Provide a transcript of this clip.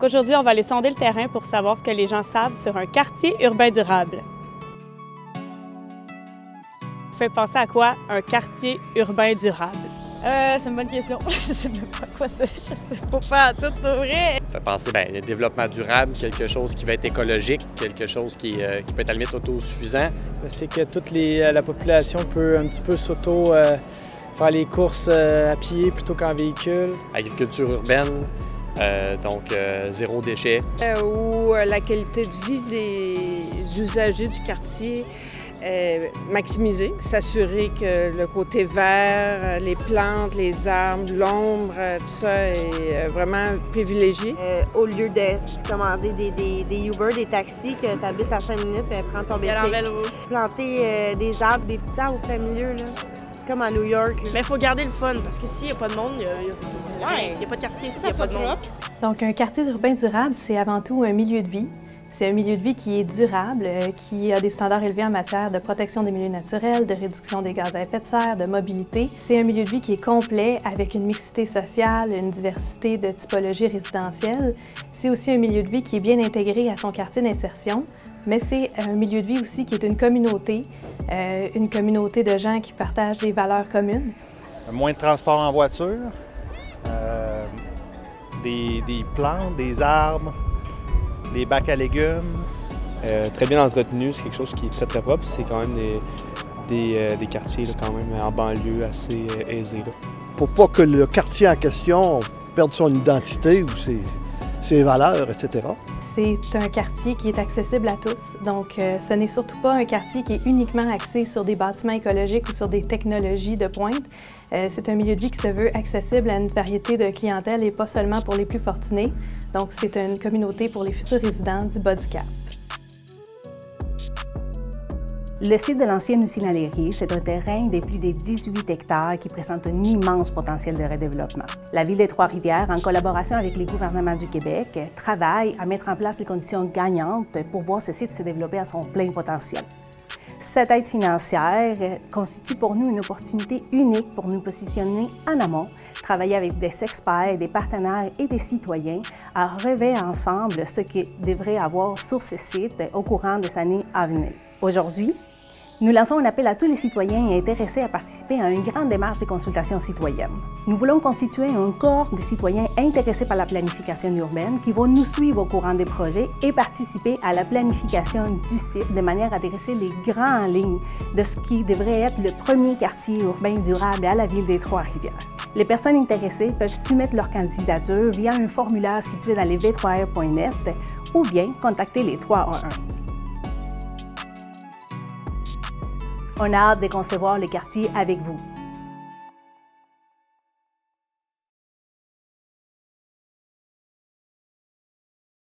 Aujourd'hui, on va aller sonder le terrain pour savoir ce que les gens savent sur un quartier urbain durable. Vous faites penser à quoi, un quartier urbain durable? C'est une bonne question. Je sais même pas quoi c'est. Je sais pas tout pour vrai. Ça fait penser, le développement durable, quelque chose qui va être écologique, quelque chose qui peut être à la limite autosuffisant. C'est que la population peut un petit peu faire les courses à pied plutôt qu'en véhicule. Agriculture urbaine, donc zéro déchet. Où la qualité de vie des usagers du quartier est maximisée. S'assurer que le côté vert, les plantes, les arbres, l'ombre, tout ça est vraiment privilégié. Au lieu de se commander des Uber, des taxis, que tu habites à 5 minutes, puis prends ton bicycle. Planter des arbres, des petits arbres au plein milieu, là. Comme à New York. Mais il faut garder le fun, parce que s'il n'y a pas de monde, il n'y a pas de quartier s'il n'y a pas de monde. Donc, un quartier urbain durable, c'est avant tout un milieu de vie. C'est un milieu de vie qui est durable, qui a des standards élevés en matière de protection des milieux naturels, de réduction des gaz à effet de serre, de mobilité. C'est un milieu de vie qui est complet, avec une mixité sociale, une diversité de typologies résidentielles. C'est aussi un milieu de vie qui est bien intégré à son quartier d'insertion, mais c'est un milieu de vie aussi qui est une communauté de gens qui partagent des valeurs communes. Moins de transport en voiture, des plantes, des arbres, des bacs à légumes. Très bien entretenu, c'est quelque chose qui est très très propre. C'est quand même des quartiers là, quand même en banlieue assez aisés. Faut pas que le quartier en question perde son identité ou ses valeurs, etc. C'est un quartier qui est accessible à tous, donc ce n'est surtout pas un quartier qui est uniquement axé sur des bâtiments écologiques ou sur des technologies de pointe. C'est un milieu de vie qui se veut accessible à une variété de clientèle et pas seulement pour les plus fortunés. Donc c'est une communauté pour les futurs résidents du bas du Cap. Le site de l'ancienne usine à Léry, c'est un terrain de plus de 18 hectares qui présente un immense potentiel de redéveloppement. La Ville des Trois-Rivières, en collaboration avec les gouvernements du Québec, travaille à mettre en place les conditions gagnantes pour voir ce site se développer à son plein potentiel. Cette aide financière constitue pour nous une opportunité unique pour nous positionner en amont, travailler avec des experts, des partenaires et des citoyens à rêver ensemble ce que devrait avoir sur ce site au courant des années à venir. Aujourd'hui, nous lançons un appel à tous les citoyens intéressés à participer à une grande démarche de consultation citoyenne. Nous voulons constituer un corps de citoyens intéressés par la planification urbaine qui vont nous suivre au courant des projets et participer à la planification du site de manière à dresser les grandes lignes de ce qui devrait être le premier quartier urbain durable à la Ville des Trois-Rivières. Les personnes intéressées peuvent soumettre leur candidature via un formulaire situé dans les v3r.net ou bien contacter les 311. On a hâte de concevoir le quartier avec vous.